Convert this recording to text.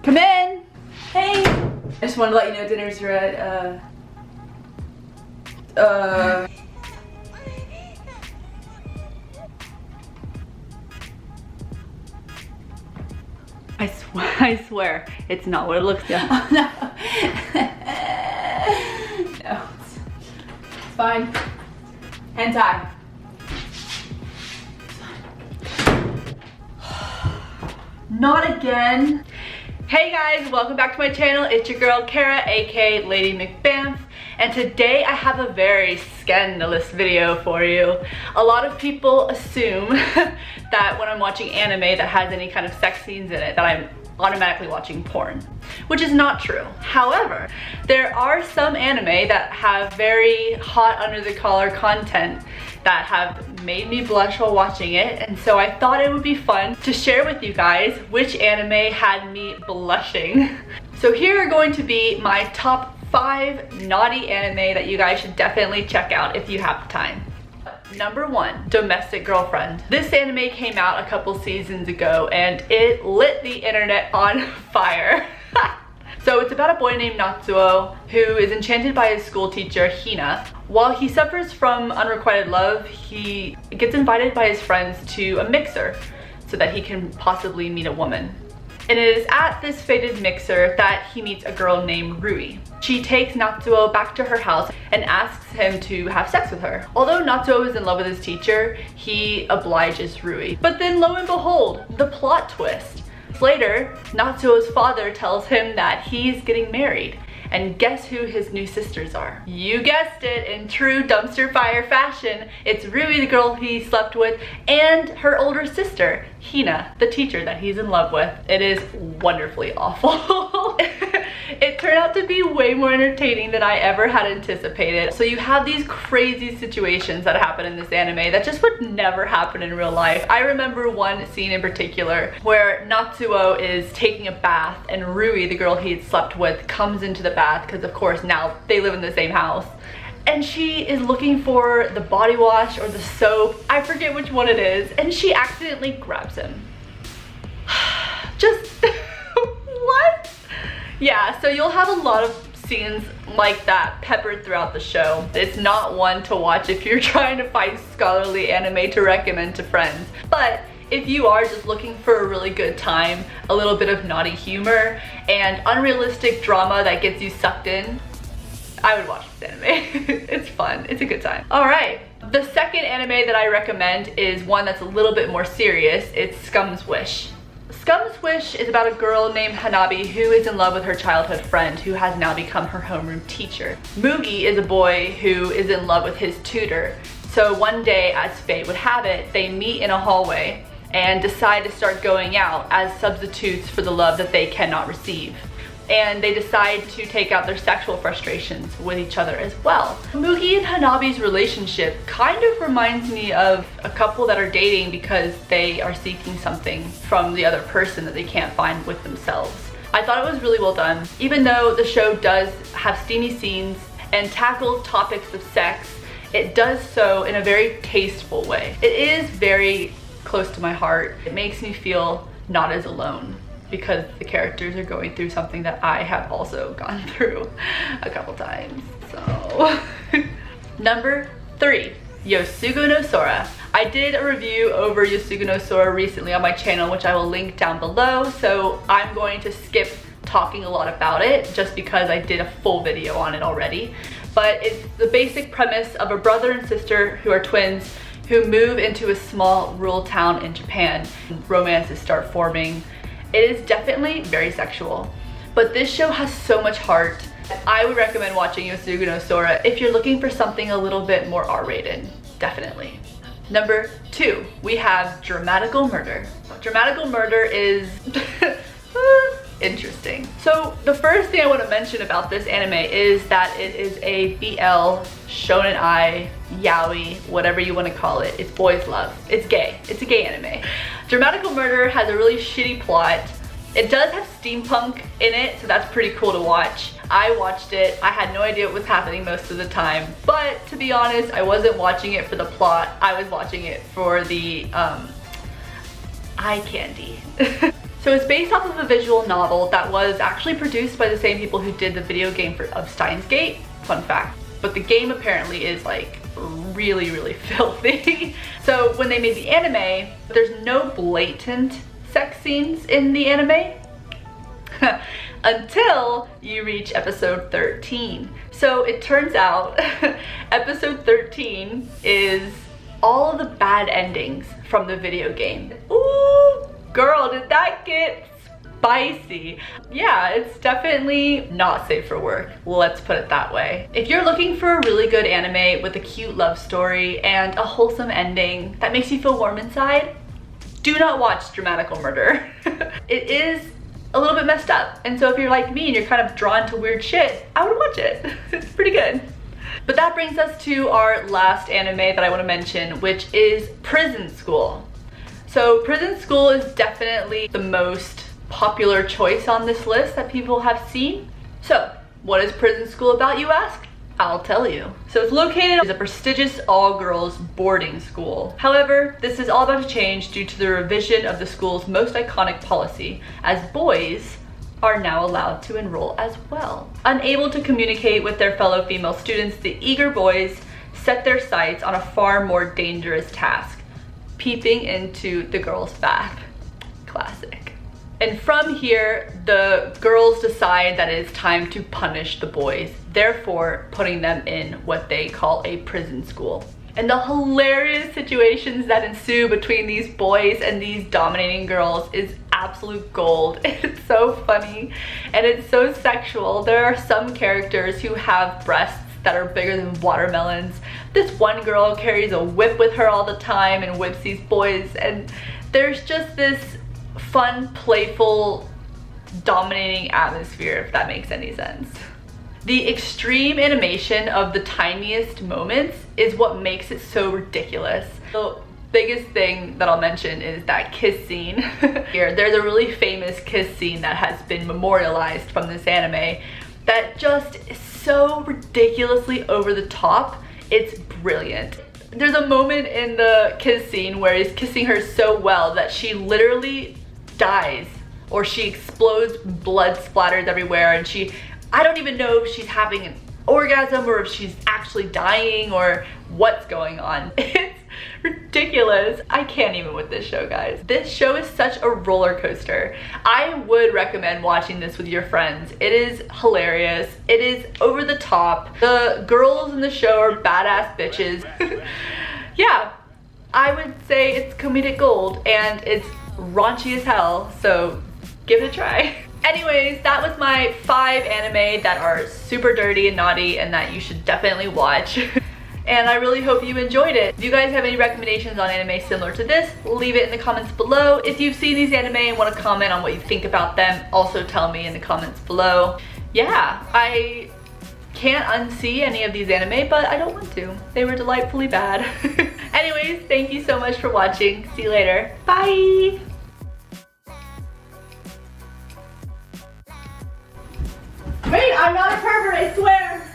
Come in! Hey! I just wanted to let you know dinner's ready. I swear, it's not what it looks like. Oh, no. No, it's fine. Hentai. Not again. Hey guys, welcome back to my channel. It's your girl Kara, aka Lady McBamf, and today I have a very scandalous video for you. A lot of people assume that when I'm watching anime that has any kind of sex scenes in it, that I'm automatically watching porn, which is not true. However, there are some anime that have very hot under the collar content that have made me blush while watching it, and so I thought it would be fun to share with you guys which anime had me blushing. So here are going to be my top 5 naughty anime that you guys should definitely check out if you have the time. Number 1, Domestic Girlfriend. This anime came out a couple seasons ago and it lit the internet on fire. So it's about a boy named Natsuo who is enchanted by his school teacher, Hina. While he suffers from unrequited love, he gets invited by his friends to a mixer so that he can possibly meet a woman. And it is at this fated mixer that he meets a girl named Rui. She takes Natsuo back to her house and asks him to have sex with her. Although Natsuo is in love with his teacher, he obliges Rui. But then lo and behold, the plot twist. Later, Natsuo's father tells him that he's getting married. And guess who his new sisters are? You guessed it, in true dumpster fire fashion, it's Rui, the girl he slept with, and her older sister, Hina, the teacher that he's in love with. It is wonderfully awful. It turned out to be way more entertaining than I ever had anticipated. So you have these crazy situations that happen in this anime that just would never happen in real life. I remember one scene in particular where Natsuo is taking a bath and Rui, the girl he had slept with, comes into the bath because of course now they live in the same house. And she is looking for the body wash or the soap, I forget which one it is, and she accidentally grabs him. Just, what? Yeah, so you'll have a lot of scenes like that peppered throughout the show. It's not one to watch if you're trying to find scholarly anime to recommend to friends. But if you are just looking for a really good time, a little bit of naughty humor, and unrealistic drama that gets you sucked in, I would watch this anime. It's fun, it's a good time. All right, the second anime that I recommend is one that's a little bit more serious. It's Scum's Wish. Scum's Wish is about a girl named Hanabi who is in love with her childhood friend who has now become her homeroom teacher. Mugi is a boy who is in love with his tutor. So one day, as fate would have it, they meet in a hallway and decide to start going out as substitutes for the love that they cannot receive. And they decide to take out their sexual frustrations with each other as well. Mugi and Hanabi's relationship kind of reminds me of a couple that are dating because they are seeking something from the other person that they can't find with themselves. I thought it was really well done. Even though the show does have steamy scenes and tackles topics of sex, it does so in a very tasteful way. It is very close to my heart. It makes me feel not as alone, because the characters are going through something that I have also gone through a couple times, so. Number 3, Yosugo no Sora. I did a review over Yosugo no Sora recently on my channel, which I will link down below, so I'm going to skip talking a lot about it just because I did a full video on it already. But it's the basic premise of a brother and sister who are twins who move into a small rural town in Japan. Romances start forming. It is definitely very sexual, but this show has so much heart. I would recommend watching Yosugo no Sora if you're looking for something a little bit more R-rated, definitely. Number 2, we have Dramatical Murder. Dramatical Murder is interesting. So the first thing I want to mention about this anime is that it is a BL, shonen ai, yaoi, whatever you want to call it. It's boys love. It's gay. It's a gay anime. Dramatical Murder has a really shitty plot. It does have steampunk in it, so that's pretty cool to watch. I watched it. I had no idea what was happening most of the time, but to be honest, I wasn't watching it for the plot. I was watching it for the eye candy. So it's based off of a visual novel that was actually produced by the same people who did the video game of Steins Gate. Fun fact. But the game apparently is like really, really filthy. So when they made the anime, there's no blatant sex scenes in the anime until you reach episode 13. So it turns out episode 13 is all of the bad endings from the video game. Ooh, girl, did that get spicy? Yeah, it's definitely not safe for work. Let's put it that way. If you're looking for a really good anime with a cute love story and a wholesome ending that makes you feel warm inside, do not watch Dramatical Murder. It is a little bit messed up. And so if you're like me and you're kind of drawn to weird shit, I would watch it. It's pretty good. But that brings us to our last anime that I want to mention, which is Prison School. So Prison School is definitely the most popular choice on this list that people have seen. So what is Prison School about, you ask? I'll tell you. So it's located as a prestigious all-girls boarding school. However, this is all about to change due to the revision of the school's most iconic policy, as boys are now allowed to enroll as well. Unable to communicate with their fellow female students, the eager boys set their sights on a far more dangerous task: peeping into the girls' bath. Classic. And from here, the girls decide that it's time to punish the boys, therefore putting them in what they call a prison school. And the hilarious situations that ensue between these boys and these dominating girls is absolute gold. It's so funny and it's so sexual. There are some characters who have breasts that are bigger than watermelons. This one girl carries a whip with her all the time and whips these boys, and there's just this fun, playful, dominating atmosphere, if that makes any sense. The extreme animation of the tiniest moments is what makes it so ridiculous. The biggest thing that I'll mention is that kiss scene. Here, there's a really famous kiss scene that has been memorialized from this anime that just is so ridiculously over the top. It's brilliant. There's a moment in the kiss scene where he's kissing her so well that she literally dies, or she explodes, blood splatters everywhere, and I don't even know if she's having an orgasm or if she's actually dying or what's going on. It's ridiculous. I can't even with this show, guys. This show is such a roller coaster. I would recommend watching this with your friends. It is hilarious. It is over the top. The girls in the show are badass bitches. Yeah, I would say it's comedic gold and it's raunchy as hell, so give it a try. Anyways, that was my 5 anime that are super dirty and naughty and that you should definitely watch. And I really hope you enjoyed it. If you guys have any recommendations on anime similar to this, leave it in the comments below. If you've seen these anime and want to comment on what you think about them, also tell me in the comments below. Yeah, I can't unsee any of these anime, but I don't want to. They were delightfully bad. Anyways, thank you so much for watching. See you later. Bye! Wait, I'm not a pervert, I swear!